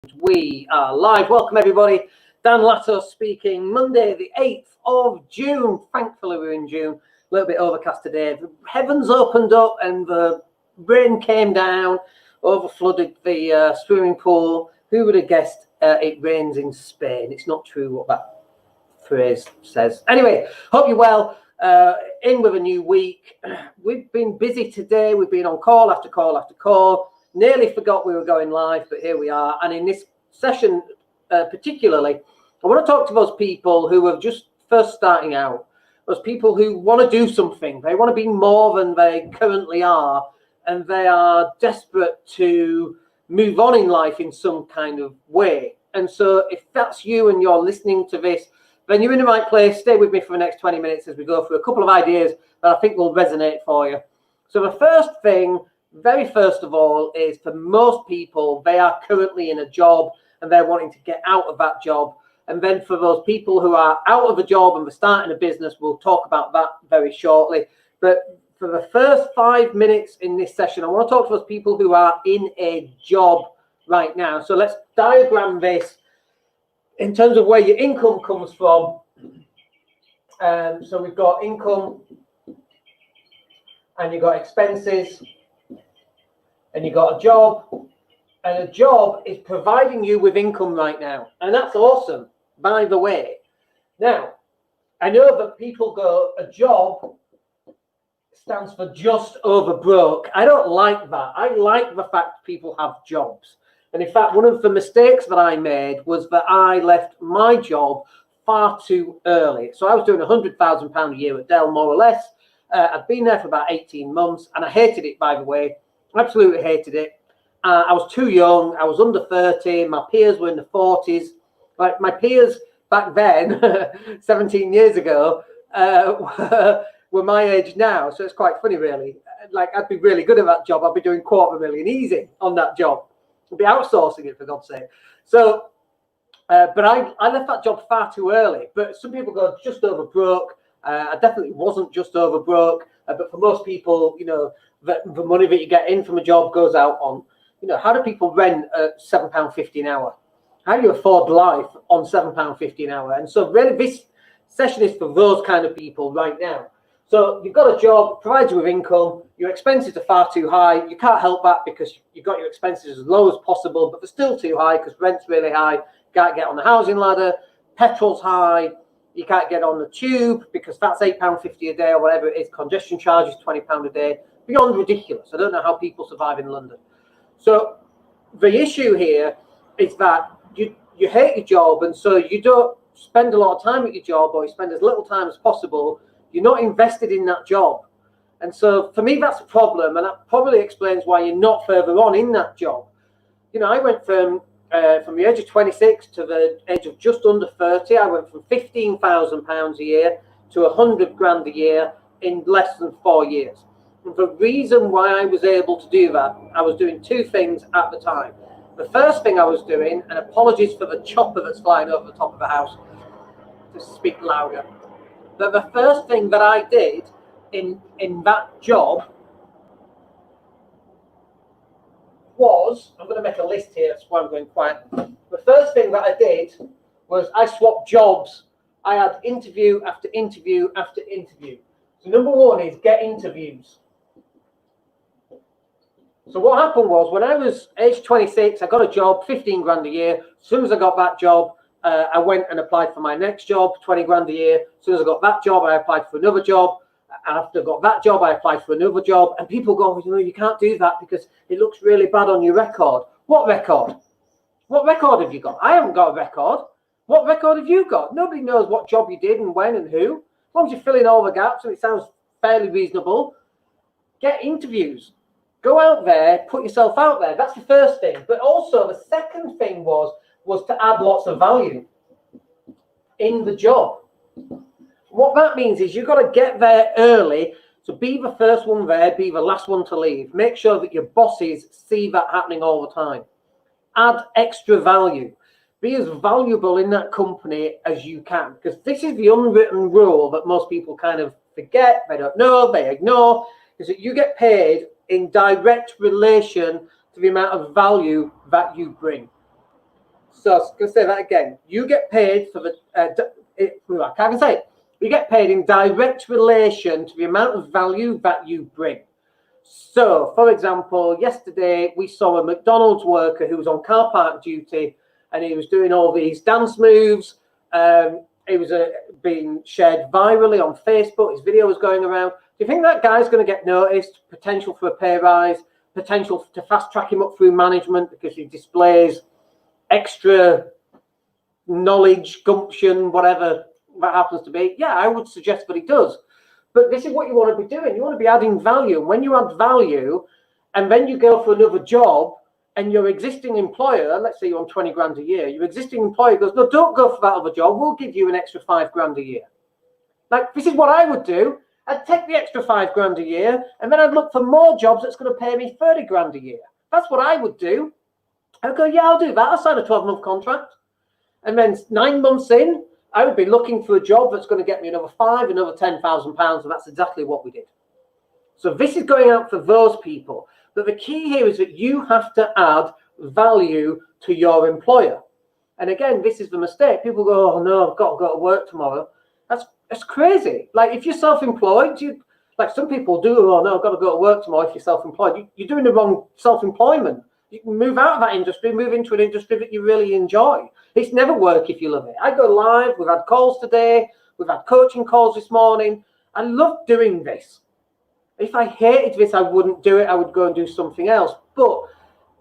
We are live. Welcome, everybody. Dan Latto speaking. Monday, the 8th of June. Thankfully, we're in June. A little bit overcast today. The heavens opened up and the rain came down, over-flooded the swimming pool. Who would have guessed it rains in Spain? It's not true what that phrase says. Anyway, hope you're well. In with a new week. We've been busy today. We've been on call after call after call. Nearly forgot we were going live, but here we are. And in this session particularly, I want to talk to those people who are just first starting out, those people who want to do something. They want to be more than they currently are, and they are desperate to move on in life in some kind of way. And so if that's you and you're listening to this, then you're in the right place. Stay with me for the next 20 minutes as we go through a couple of ideas that I think will resonate for you. So the first thing, very first of all, is for most people, they are currently in a job and they're wanting to get out of that job. And then for those people who are out of a job and they're starting a business, we'll talk about that very shortly. But for the first 5 minutes in this session, I want to talk to those people who are in a job right now. So let's diagram this in terms of where your income comes from. So we've got income and you've got expenses. And you got a job, and a job is providing you with income right now. And that's awesome, by the way. Now, I know that people go, a job stands for just over broke. I don't like that. I like the fact people have jobs. And in fact, one of the mistakes that I made was that I left my job far too early. So I was doing £100,000 a year at Dell, more or less. I'd been there for about 18 months, and I hated it, by the way. Absolutely hated it. I was too young. I was under 30. My peers were in the 40s. Like my peers back then, 17 years ago, were my age now. So it's quite funny, really. Like I'd be really good at that job. I'd be doing $250,000 easy on that job. I'd be outsourcing it, for God's sake. So, but I left that job far too early. But some people go just over broke. I definitely wasn't just over broke. But for most people, you know, the money that you get in from a job goes out on, you know, how do people rent at £7.50 an hour? How do you afford life on £7.50 an hour? And so really this session is for those kind of people right now. So you've got a job, provides you with income, your expenses are far too high. You can't help that because you've got your expenses as low as possible, but they're still too high because rent's really high. You can't get on the housing ladder, petrol's high. You can't get on the tube because that's £8.50 a day or whatever it is. Congestion charge is £20 a day. Beyond ridiculous. I don't know how people survive in London. So the issue here is that you hate your job, and so you don't spend a lot of time at your job, or you spend as little time as possible. You're not invested in that job. And so for me, that's a problem, and that probably explains why you're not further on in that job. You know, I went from the age of 26 to the age of just under 30. I went from £15,000 a year to £100,000 a year in less than 4 years. And the reason why I was able to do that, I was doing two things at the time. The first thing I was doing, and apologies for the chopper that's flying over the top of the house, to speak louder, but the first thing that I did in that job was, I'm going to make a list here, that's why I'm going quiet. The first thing that I did was I swapped jobs. I had interview after interview after interview. So number one is get interviews. So what happened was when I was age 26, I got a job, £15,000 a year. As soon as I got that job, I went and applied for my next job, £20,000 a year. As soon as I got that job, I applied for another job. After I got that job, I applied for another job. And people go, you know, you can't do that because it looks really bad on your record. What record? What record have you got? I haven't got a record. What record have you got? Nobody knows what job you did and when and who. As long as you fill in all the gaps and it sounds fairly reasonable, get interviews. Go out there, put yourself out there. That's the first thing. But also the second thing was to add lots of value in the job. What that means is you've got to get there early. So be the first one there, be the last one to leave. Make sure that your bosses see that happening all the time. Add extra value. Be as valuable in that company as you can, because this is the unwritten rule that most people kind of forget, they don't know, they ignore, is that you get paid in direct relation to the amount of value that you bring. So I was going to say that again. You get paid for the, I can't say it. You get paid in direct relation to the amount of value that you bring. So, for example, yesterday we saw a McDonald's worker who was on car park duty, and he was doing all these dance moves. It was being shared virally on Facebook. His video was going around. Do you think that guy's going to get noticed? Potential for a pay rise, potential to fast track him up through management because he displays extra knowledge, gumption, whatever that happens to be. Yeah, I would suggest that he does. But this is what you want to be doing. You want to be adding value. And when you add value and then you go for another job and your existing employer, let's say you're on 20 grand a year, your existing employer goes, no, don't go for that other job. We'll give you an extra 5 grand a year. Like, this is what I would do. I'd take the extra 5 grand a year and then I'd look for more jobs that's going to pay me 30 grand a year. That's what I would do. I'd go, yeah, I'll do that. I'll sign a 12-month contract. And then 9 months in, I would be looking for a job that's going to get me another 5, another £10,000, and that's exactly what we did. So this is going out for those people. But the key here is that you have to add value to your employer. And again, this is the mistake. People go, oh no, I've got to go to work tomorrow. That's crazy. Like, if you're self-employed, like some people do, oh no, I've got to go to work tomorrow if you're self-employed. You're doing the wrong self-employment. You can move out of that industry, move into an industry that you really enjoy. It's never work if you love it. I go live. We've had calls today. We've had coaching calls this morning. I love doing this. If I hated this, I wouldn't do it. I would go and do something else. But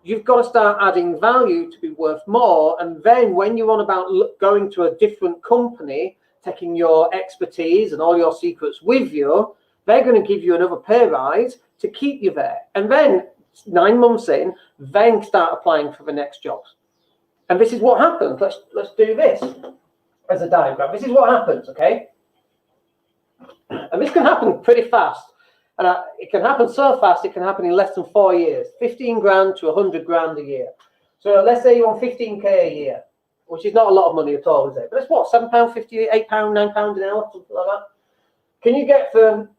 you've got to start adding value to be worth more. And then when you're on about going to a different company, taking your expertise and all your secrets with you, they're going to give you another pay rise to keep you there. And then 9 months in, then start applying for the next jobs. And this is what happens. Let's do this as a diagram. This is what happens, okay? And this can happen pretty fast. And it can happen so fast, it can happen in less than 4 years. 15 grand to 100 grand a year. So let's say you want 15k a year, which is not a lot of money at all, is it? But it's what, £7.50, £8, £9 an hour, something like that. Can you get from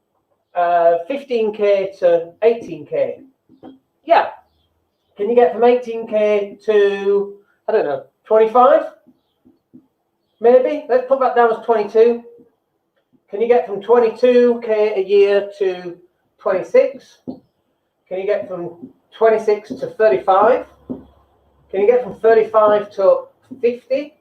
15k to 18k? Yeah. Can you get from 18k to, I don't know, 25? Maybe. Let's put that down as 22. Can you get from 22k a year to 26? Can you get from 26 to 35? Can you get from 35 to 50?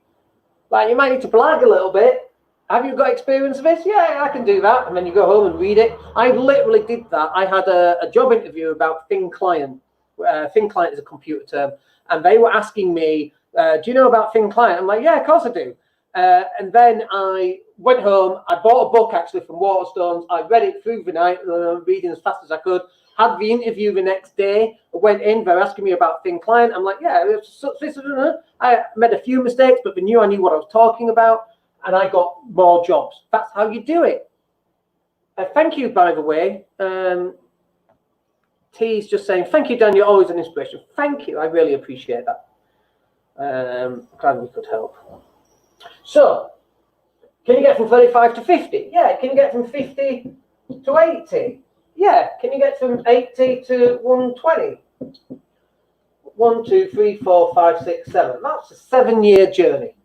Like, you might need to blag a little bit. Have you got experience of this? Yeah, I can do that. And then you go home and read it. I literally did that. I had a job interview about thin client. Thin client is a computer term. And they were asking me, do you know about thin client? I'm like, yeah, of course I do. And then I went home. I bought a book actually from Waterstones. I read it through the night, reading as fast as I could. Had the interview the next day. I went in. They're asking me about thin client. I'm like, yeah, I made a few mistakes, but they knew I knew what I was talking about. And I got more jobs. That's how you do it. Thank you, by the way. T's just saying, thank you, Dan. You're always an inspiration. Thank you. I really appreciate that. Glad we could help. So, can you get from 35 to 50? Yeah. Can you get from 50 to 80? Yeah. Can you get from 80 to 120? 1, 2, 3, 4, 5, 6, 7. That's a 7-year journey.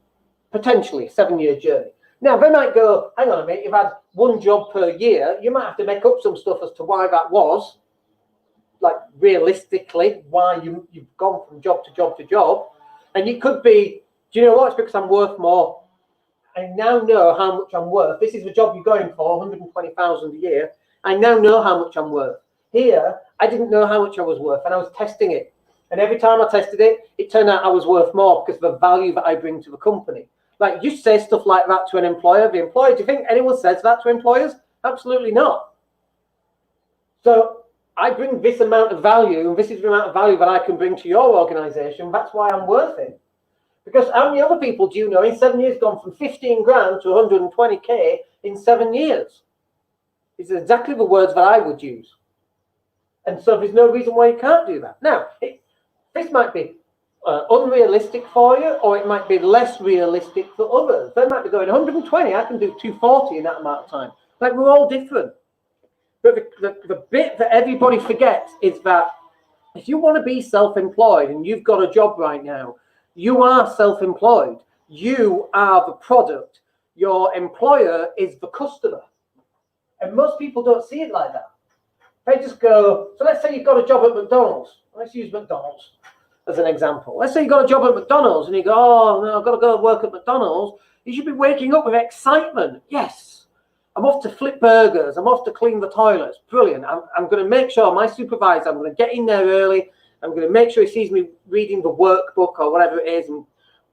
Potentially 7-year journey. Now, they might go, hang on a minute, you've had one job per year. You might have to make up some stuff as to why that was. Like, realistically, why you've gone from job to job to job. And it could be, do you know what? It's because I'm worth more. I now know how much I'm worth. This is the job you're going for, 120,000 a year. I now know how much I'm worth. Here, I didn't know how much I was worth, and I was testing it. And every time I tested it, it turned out I was worth more because of the value that I bring to the company. Like, you say stuff like that to an employer. The employer, do you think anyone says that to employers? Absolutely not. So I bring this amount of value, and this is the amount of value that I can bring to your organization. That's why I'm worth it. Because how many other people do you know in 7 years gone from 15 grand to 120k in 7 years? It's exactly the words that I would use. And so there's no reason why you can't do that. Now, this might be unrealistic for you, or it might be less realistic for others. They might be going 120, I can do 240 in that amount of time. Like, we're all different. But the bit that everybody forgets is that if you want to be self-employed and you've got a job right now, You are self-employed. You are the product. Your employer is the customer. And most people don't see it like that. They just go, so let's say you've got a job at McDonald's. Let's use McDonald's as an example. Let's say you've got a job at McDonald's and you go, oh, no, I've got to go work at McDonald's. You should be waking up with excitement. Yes, I'm off to flip burgers. I'm off to clean the toilets. Brilliant. I'm going to make sure my supervisor, I'm going to get in there early. I'm going to make sure he sees me reading the workbook or whatever it is and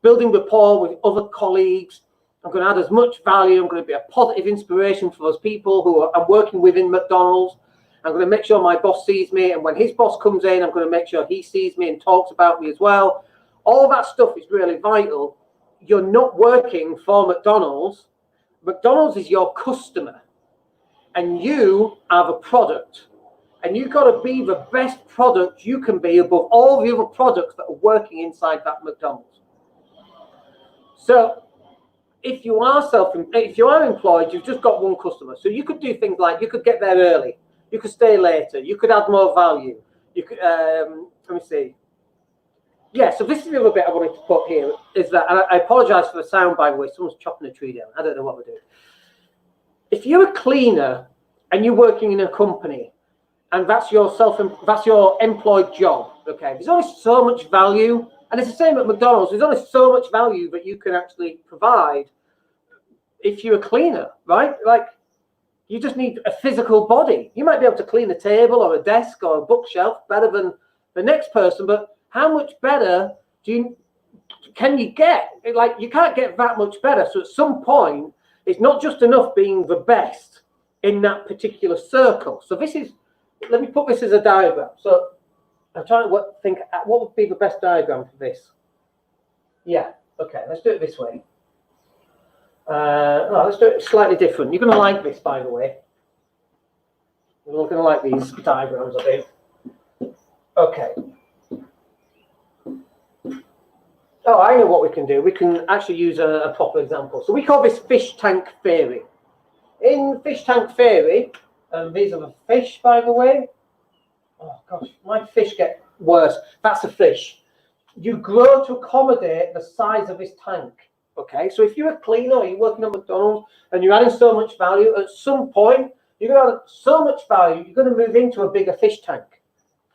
building rapport with other colleagues. I'm going to add as much value. I'm going to be a positive inspiration for those people who I'm working with in McDonald's. I'm going to make sure my boss sees me. And when his boss comes in, I'm going to make sure he sees me and talks about me as well. All that stuff is really vital. You're not working for McDonald's. McDonald's is your customer. And you are the product. And you've got to be the best product you can be above all the other products that are working inside that McDonald's. So if you are employed, you've just got one customer. So you could do things like you could get there early, you could stay later, you could add more value. You could let me see. Yeah, so this is the other bit I wanted to put here is that, and I apologize for the sound, by the way, someone's chopping a tree down. I don't know what we're doing. If you're a cleaner and you're working in a company, and that's your employed job, okay? There's only so much value, and it's the same at McDonald's. There's only so much value that you can actually provide if you're a cleaner, right? Like, you just need a physical body. You might be able to clean a table or a desk or a bookshelf better than the next person, but how much better can you get? Like, you can't get that much better. So at some point, it's not just enough being the best in that particular circle. So this is, let me put this as a diagram. So I'm trying to think what would be the best diagram for this. Yeah, okay, let's do it this way. No, let's do it slightly different. You're going to like this, by the way. You're all going to like these diagrams, I think. Okay. Oh, I know what we can do. We can actually use a proper example. So we call this fish tank theory. In fish tank theory, these are the fish, by the way. Oh, gosh, my fish get worse. That's a fish. You grow to accommodate the size of this tank. Okay, so if you're a cleaner or you're working at McDonald's and you're adding so much value, at some point, you're going to add so much value, you're going to move into a bigger fish tank.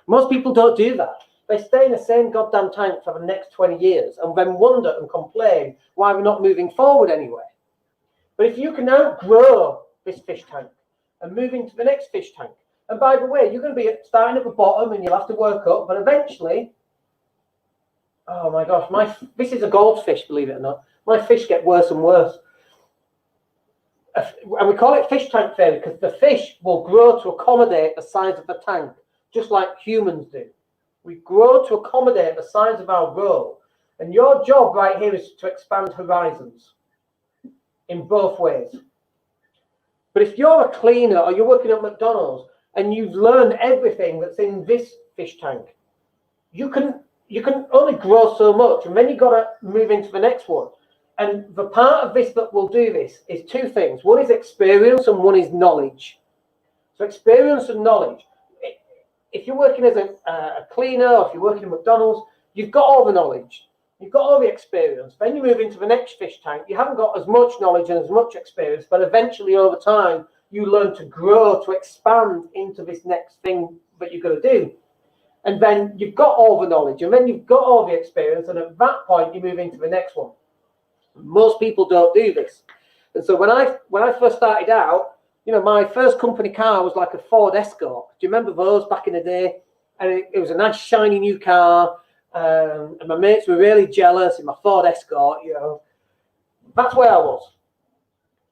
Most people don't do that. They stay in the same goddamn tank for the next 20 years and then wonder and complain why we're not moving forward anyway. But if you can outgrow this fish tank and move into the next fish tank, and by the way, you're going to be starting at the bottom and you'll have to work up, but eventually, oh my gosh, this is a goldfish, believe it or not. My fish get worse and worse. And we call it fish tank theory because the fish will grow to accommodate the size of the tank, just like humans do. We grow to accommodate the size of our role. And your job right here is to expand horizons in both ways. But if you're a cleaner or you're working at McDonald's and you've learned everything that's in this fish tank, you can only grow so much, and then you've got to move into the next one. And the part of this that will do this is two things. One is experience and one is knowledge. So experience and knowledge. If you're working as a cleaner or if you're working at McDonald's, you've got all the knowledge. You've got all the experience. Then you move into the next fish tank. You haven't got as much knowledge and as much experience, but eventually over time, you learn to grow, to expand into this next thing that you're going to do. And then you've got all the knowledge and then you've got all the experience. And at that point, you move into the next one. Most people don't do this. And so when I first started out, you know, my first company car was like a Ford Escort. Do you remember those back in the day? And it was a nice shiny new car. And my mates were really jealous in my Ford Escort, you know. That's where I was.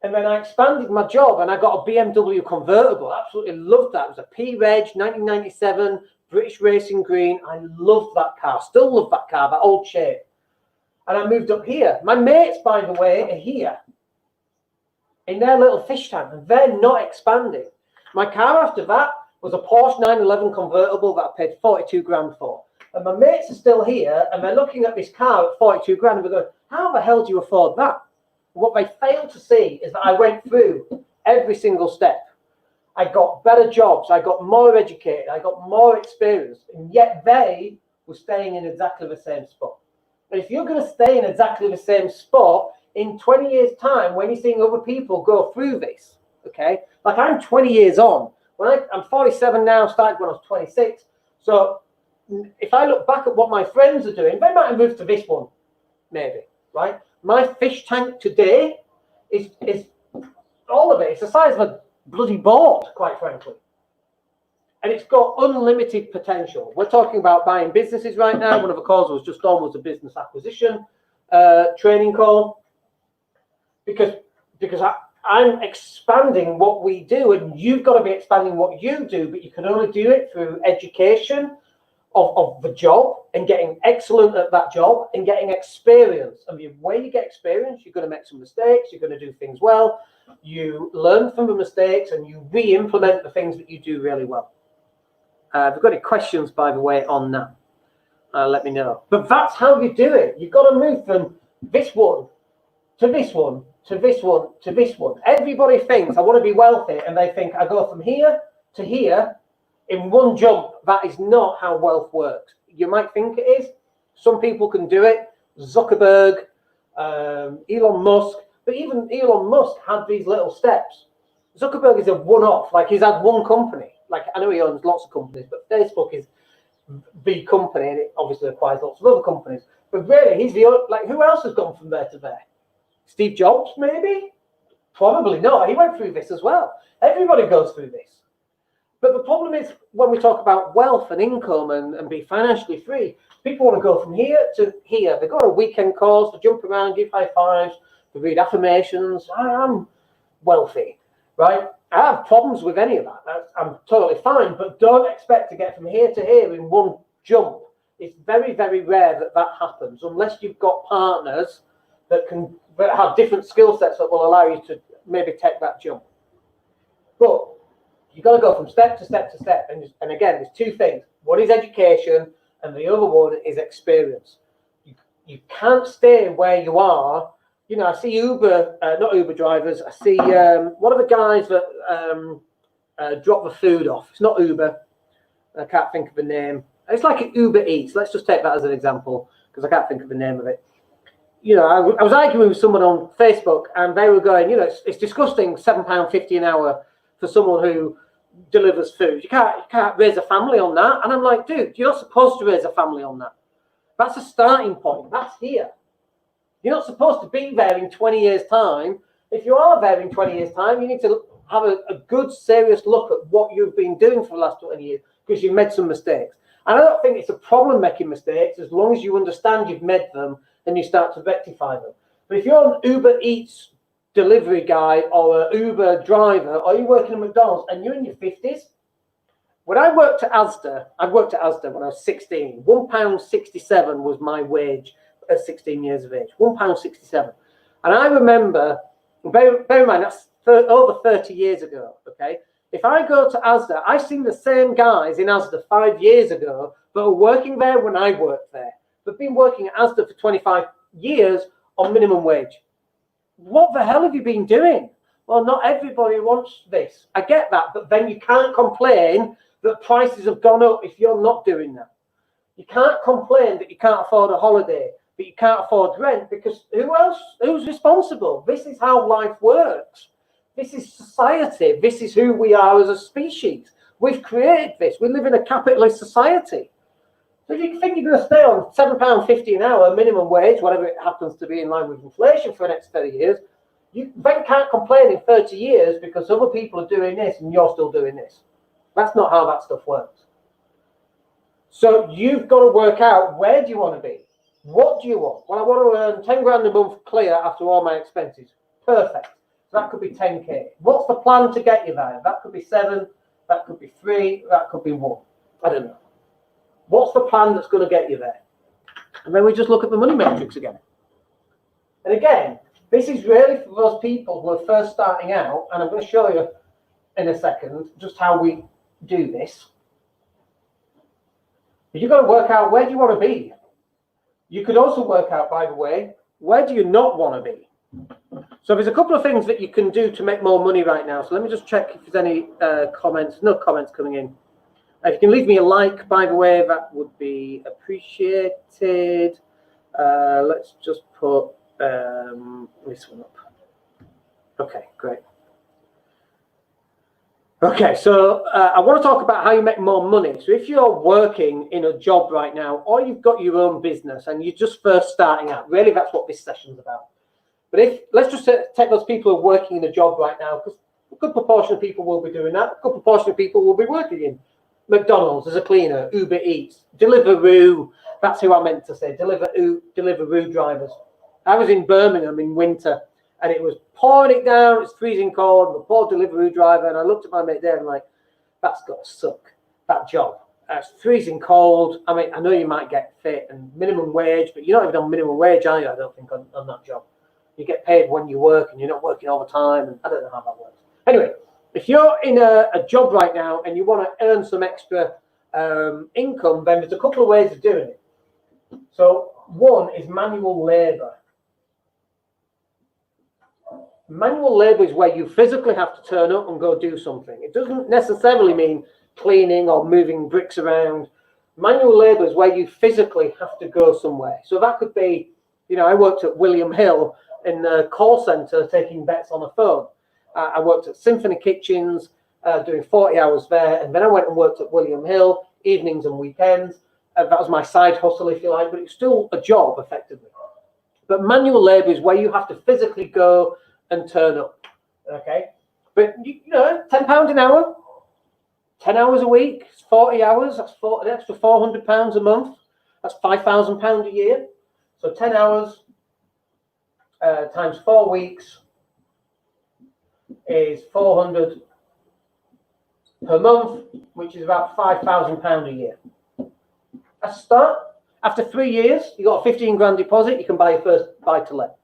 And then I expanded my job and I got a BMW convertible. Absolutely loved that. It was a P-Reg, 1997, British Racing Green. I loved that car. Still love that car, that old shape. And I moved up here. My mates, by the way, are here in their little fish tank, and they're not expanding. My car after that was a Porsche 911 convertible that I paid 42 grand for. And my mates are still here, and they're looking at this car at 42 grand, and they're going, how the hell do you afford that? What they fail to see is that I went through every single step. I got better jobs, I got more educated, I got more experience, and yet they were staying in exactly the same spot. And if you're going to stay in exactly the same spot in 20 years' time, when you're seeing other people go through this, okay? Like I'm 20 years on. I'm 47 now, started when I was 26. So if I look back at what my friends are doing, they might have moved to this one, maybe, right? My fish tank today is all of it. It's the size of a bloody boat, quite frankly. And it's got unlimited potential. We're talking about buying businesses right now. One of the calls was just on was a business acquisition training call. Because I'm expanding what we do, and you've got to be expanding what you do, but you can only do it through education of the job and getting excellent at that job and getting experience. And the way you get experience, you're going to make some mistakes, you're going to do things well, you learn from the mistakes, and you re-implement the things that you do really well. If you've got any questions, by the way, on that, let me know. But that's how you do it. You've got to move from this one to this one to this one to this one. Everybody thinks I want to be wealthy, and they think I go from here to here in one jump. That is not how wealth works. You might think it is. Some people can do it. Zuckerberg, Elon Musk, but even Elon Musk had these little steps. Zuckerberg is a one-off. Like, he's had one company. Like, I know he owns lots of companies, but Facebook is the company, and it obviously acquires lots of other companies. But really, he's the only, like, who else has gone from there to there? Steve Jobs, maybe? Probably not. He went through this as well. Everybody goes through this. But the problem is, when we talk about wealth and income and be financially free, people want to go from here to here. They go on a weekend course, they jump around, give high fives, they read affirmations. I am wealthy, right? I have problems with any of that. I'm totally fine, but don't expect to get from here to here in one jump. It's very, very rare that happens, unless you've got partners that have different skill sets that will allow you to maybe take that jump. But you've got to go from step to step to step. And again, there's two things. One is education, and the other one is experience. You can't stay where you are. You know, I see not Uber drivers. I see one of the guys that drop the food off. It's not Uber. I can't think of the name. It's like Uber Eats. Let's just take that as an example, because I can't think of the name of it. You know, I was arguing with someone on Facebook, and they were going, you know, it's disgusting, £7.50 an hour for someone who delivers food. You can't raise a family on that. And I'm like, dude, you're not supposed to raise a family on that. That's a starting point. That's here. You're not supposed to be there in 20 years' time. If you are there in 20 years' time, you need to have a good, serious look at what you've been doing for the last 20 years, because you've made some mistakes. And I don't think it's a problem making mistakes, as long as you understand you've made them and you start to rectify them. But if you're an Uber Eats delivery guy or an Uber driver, or you're working at McDonald's and you're in your 50s, when I worked at Asda, when I was 16, £1.67 was my wage at 16 years of age, £1.67. And I remember, bear in mind, that's over 30 years ago, okay? If I go to Asda, I've seen the same guys in Asda 5 years ago that were working there when I worked there. They've been working at Asda for 25 years on minimum wage. What the hell have you been doing? Well, not everybody wants this. I get that, but then you can't complain that prices have gone up if you're not doing that. You can't complain that you can't afford a holiday, that you can't afford rent, because who's responsible? This is how life works. This is society. This is who we are as a species. We've created this. We live in a capitalist society. So if you think you're going to stay on £7.50 an hour minimum wage, whatever it happens to be, in line with inflation for the next 30 years, you then can't complain in 30 years because other people are doing this and you're still doing this. That's not how that stuff works. So you've got to work out, where do you want to be? What do you want? Well, I want to earn 10 grand a month clear after all my expenses. Perfect. So that could be 10k. What's the plan to get you there? That could be 7, that could be 3, that could be 1. I don't know. What's the plan that's going to get you there? And then we just look at the money matrix again. And again, this is really for those people who are first starting out, and I'm going to show you in a second just how we do this. But you've got to work out, where do you want to be? You could also work out, by the way, where do you not want to be? So there's a couple of things that you can do to make more money right now. So let me just check if there's any comments. No comments coming in. If you can leave me a like, by the way, that would be appreciated. Let's just put this one up. Okay, great. Okay, so I want to talk about how you make more money. So if you're working in a job right now, or you've got your own business and you're just first starting out, really that's what this session's about. But let's just take those people who are working in a job right now, because a good proportion of people will be doing that. A good proportion of people will be working in McDonald's as a cleaner, Uber Eats, Deliveroo. That's who I meant to say, Deliveroo drivers. I was in Birmingham in winter, and it was pouring it down. It's freezing cold. I'm a poor Deliveroo driver, and I looked at my mate there and like, that's got to suck, that job. It's freezing cold. I mean, I know you might get fit and minimum wage, but you're not even on minimum wage, are you? I don't think on that job. You get paid when you work, and you're not working all the time, and I don't know how that works. Anyway, if you're in a job right now and you want to earn some extra income, then there's a couple of ways of doing it. So one is manual labor. Manual labor is where you physically have to turn up and go do something. It doesn't necessarily mean cleaning or moving bricks around. Manual labor is where you physically have to go somewhere. So that could be, I worked at William Hill in the call center taking bets on a phone. I worked at Symphony Kitchens doing 40 hours there, and then I went and worked at William Hill evenings and weekends. That was my side hustle, if you like, but it's still a job effectively. But manual labor is where you have to physically go and turn up. Okay, but £10 an hour, 10 hours a week, it's 40 hours. That's an extra £400 a month. That's £5,000 a year. So 10 hours times 4 weeks is 400 per month, which is about £5,000 a year. That's a start. After 3 years, you got a 15 grand deposit. You can buy your first buy-to-let.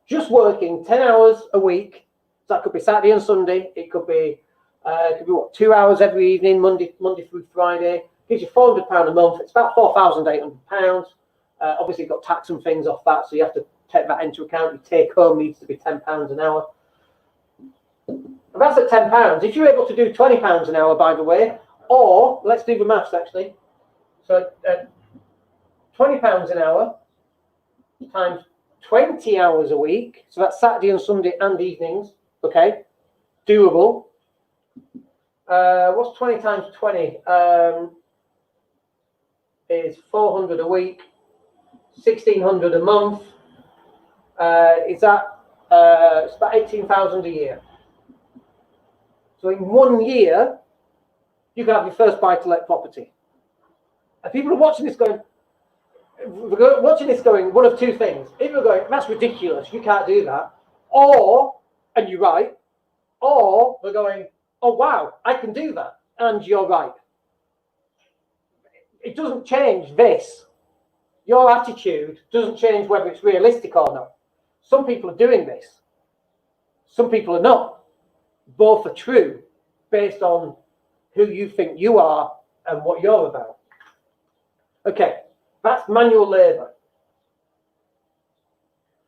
Just working 10 hours a week. So that could be Saturday and Sunday. It could be 2 hours every evening, Monday through Friday. Gives you £400 a month. It's about £4,800. Obviously, you've got tax and things off that, so you have to take that into account. Your take home needs to be £10 an hour. And that's at £10. If you're able to do £20 an hour, by the way, or let's do the maths actually. So £20 an hour times 20 hours a week. So that's Saturday and Sunday and evenings. Okay, doable. What's 20 times 20? Is 400 a week, 1,600 a month. It's about 18,000 a year. So in 1 year, you can have your first buy-to-let property. And people are watching this going, one of two things. Either they're going, that's ridiculous, you can't do that. Or, and you're right, or they're going, oh wow, I can do that, and you're right. It doesn't change this. Your attitude doesn't change whether it's realistic or not. Some people are doing this. Some people are not. Both are true based on who you think you are and what you're about. Okay, that's manual labor.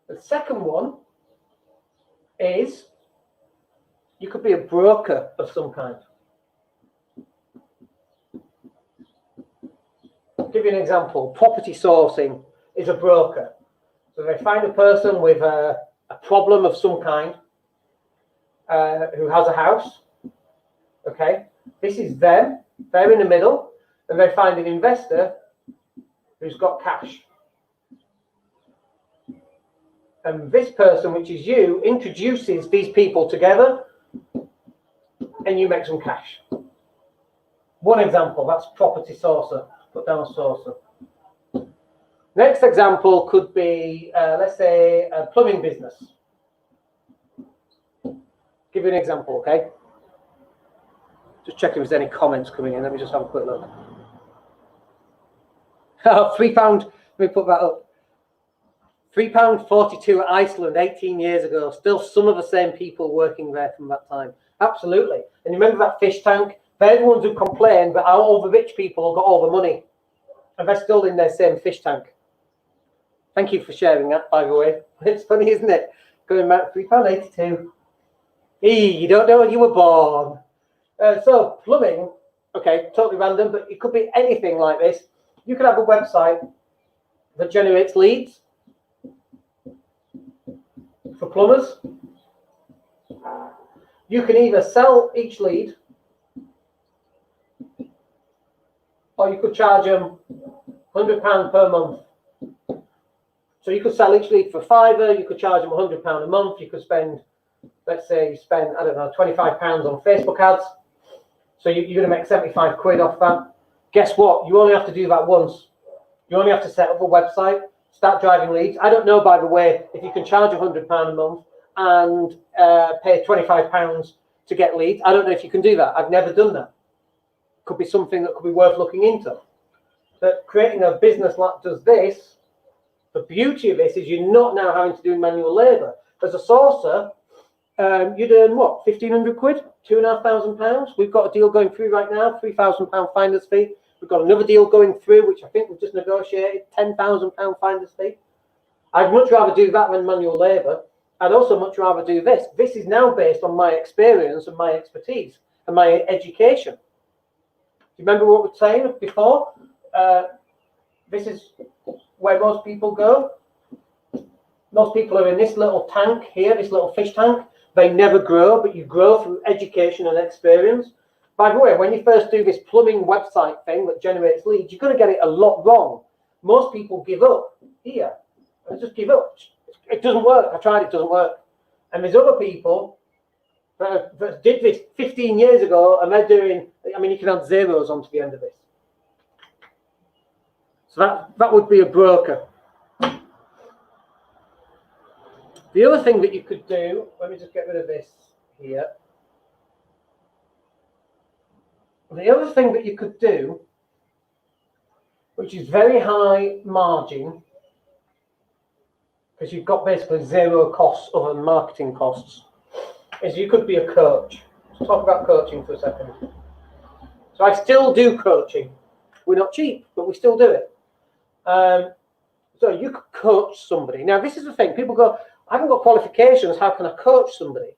The second one is you could be a broker of some kind. I'll give you an example. Property sourcing is a broker. So they find a person with a problem of some kind who has a house. Okay, this is them. They're in the middle, and they find an investor who's got cash. And this person, which is you, introduces these people together, and you make some cash. One example, that's property sourcer. Put down sourcer. Next example could be, let's say, a plumbing business. Give you an example, okay? Just check if there's any comments coming in. Let me just have a quick look. Oh, £3. Let me put that up. £3.42 at Iceland 18 years ago. Still some of the same people working there from that time. Absolutely. And you remember that fish tank? They're the ones who complain, but all the rich people got all the money. And they're still in their same fish tank. Thank you for sharing that, by the way. It's funny, isn't it? Going back £3.82. You don't know when you were born. So plumbing, okay, totally random, but it could be anything like this. You could have a website that generates leads. for plumbers. You can either sell each lead, or you could charge them £100 per month. So you could sell each lead for £5, you could charge them £100 a month, you could spend, let's say you spend, I don't know, £25 on Facebook ads. So you're going to make 75 quid off that. Guess what? You only have to do that once. You only have to set up a website, start driving leads. I don't know, by the way, if you can charge £100 a month and pay £25 to get leads. I don't know if you can do that. I've never done that. Could be something that could be worth looking into. But creating a business that does this, the beauty of this is you're not now having to do manual labour. As a sourcer, you'd earn what, 1,500 quid, £2,500. We've got a deal going through right now, £3,000 finder's fee. We've got another deal going through, which I think we've just negotiated, £10,000 finder's fee. I'd much rather do that than manual labour. I'd also much rather do this. This is now based on my experience and my expertise and my education. Do you remember what we were saying before? This is where most people go. Most people are in this little tank here, this little fish tank. They never grow, but you grow through education and experience. By the way, when you first do this plumbing website thing that generates leads, you're going to get it a lot wrong. Most people give up here. They just give up. It doesn't work. I tried, it doesn't work. And there's other people that did this 15 years ago, and they're doing, I mean, you can add zeros onto the end of this. So that would be a broker. The other thing that you could do, let me just get rid of this here. The other thing that you could do, which is very high margin, because you've got basically zero costs other than marketing costs, is you could be a coach. Let's talk about coaching for a second. So I still do coaching. We're not cheap, but we still do it. So you could coach somebody. Now, this is the thing. People go, I haven't got qualifications. How can I coach somebody?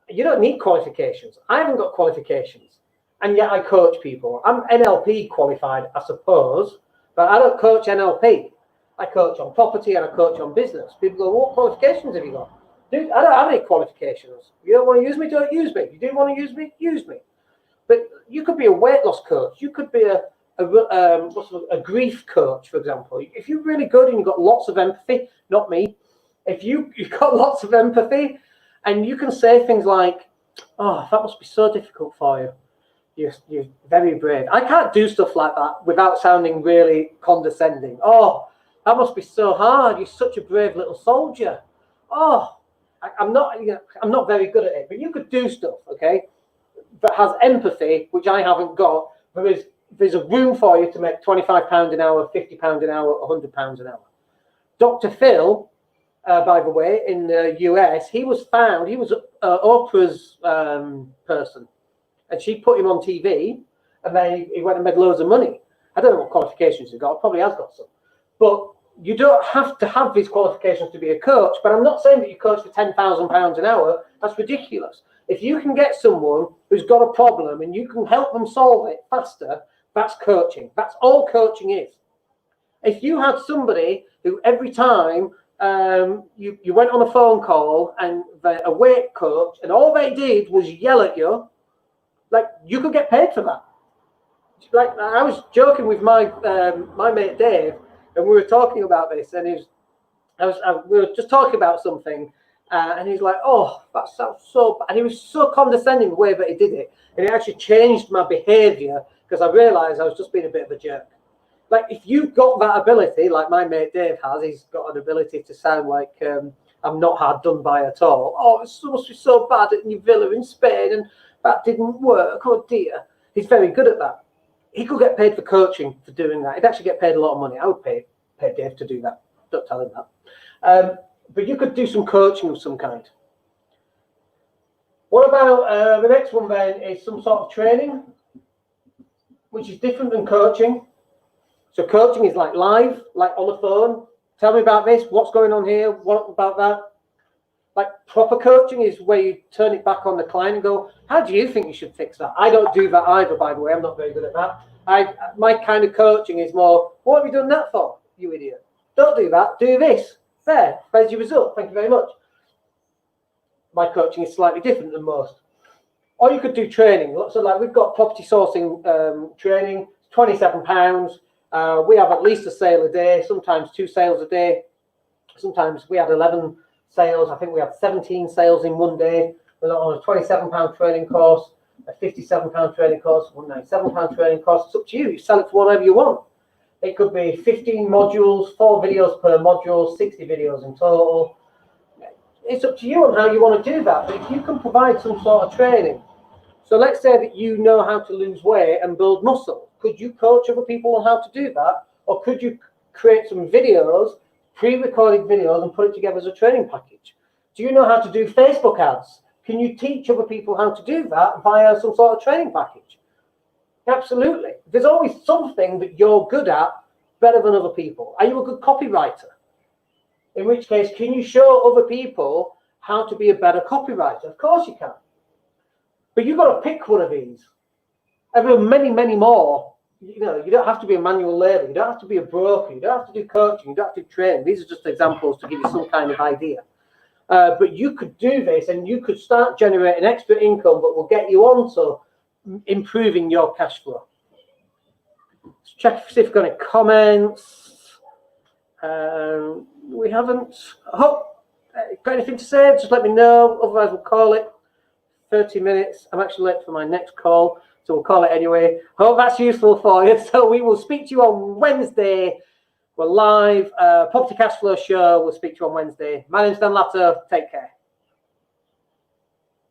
You don't need qualifications. I haven't got qualifications. And yet I coach people. I'm NLP qualified, I suppose, but I don't coach NLP. I coach on property and I coach on business. People go, what qualifications have you got? Dude, I don't have any qualifications. You don't want to use me? Don't use me. You do want to use me? Use me. But you could be a weight loss coach. You could be a grief coach, for example. If you're really good and you've got lots of empathy, not me, if you've got lots of empathy and you can say things like, oh, that must be so difficult for you. You're very brave. I can't do stuff like that without sounding really condescending. Oh, that must be so hard. You're such a brave little soldier. Oh, I'm not very good at it. But you could do stuff, okay, that has empathy, which I haven't got. There's a room for you to make £25 an hour, £50 an hour, £100 an hour. Dr. Phil, by the way, in the US, he was Oprah's person. And she put him on TV, and then he went and made loads of money. I don't know what qualifications he got. Probably has got some. But you don't have to have these qualifications to be a coach. But I'm not saying that you coach for £10,000 an hour. That's ridiculous. If you can get someone who's got a problem and you can help them solve it faster, that's coaching. That's all coaching is. If you had somebody who every time you went on a phone call and a weight coach, and all they did was yell at you, like, you could get paid for that. Like, I was joking with my mate Dave, and we were talking about this, and we were just talking about something, and he's like, "Oh, that sounds so bad." And he was so condescending the way that he did it, and it actually changed my behaviour because I realised I was just being a bit of a jerk. Like, if you've got that ability, like my mate Dave has, he's got an ability to sound like I'm not hard done by at all. Oh, it must be so bad at your villa in Spain, and that didn't work. Oh dear. He's very good at that. He could get paid for coaching for doing that. He'd actually get paid a lot of money. I would pay Dave to do that. Don't tell him that. But you could do some coaching of some kind. What about the next one then is some sort of training, which is different than coaching. So coaching is like live, like on the phone. Tell me about this. What's going on here? What about that? Like proper coaching is where you turn it back on the client and go, how do you think you should fix that? I don't do that either, by the way. I'm not very good at that. My kind of coaching is more, what have you done that for, you idiot? Don't do that. Do this. There's your result. Thank you very much. my coaching is slightly different than most. Or you could do training. So like we've got property sourcing training, £27. We have at least a sale a day, sometimes 2 sales a day. Sometimes we had 11 sales. I think we had 17 sales in one day. We're on a £27 training course, a £57 training course, £197 training course. It's up to you. You sell it for whatever you want. It could be 15 modules, 4 videos per module, 60 videos in total. It's up to you on how you want to do that. But if you can provide some sort of training, so let's say that you know how to lose weight and build muscle. Could you coach other people on how to do that? Or could you create some videos, pre-recorded videos, and put it together as a training package? Do you know how to do Facebook ads? Can you teach other people how to do that via some sort of training package? Absolutely. There's always something that you're good at better than other people. Are you a good copywriter? In which case, can you show other people how to be a better copywriter? Of course you can. But you've got to pick one of these. There are many, many more. You know, you don't have to be a manual labor. You don't have to be a broker. You don't have to do coaching. You don't have to train. These are just examples to give you some kind of idea. But you could do this and you could start generating extra income that will get you on to improving your cash flow. Let's check see if we've got any comments. We haven't. Got anything to say? Just let me know. Otherwise, we'll call it 30 minutes. I'm actually late for my next call, so we'll call it anyway. Hope that's useful for you. So we will speak to you on Wednesday. We're live. Property Cash Flow Show. We'll speak to you on Wednesday. My name's Dan Latto. Take care.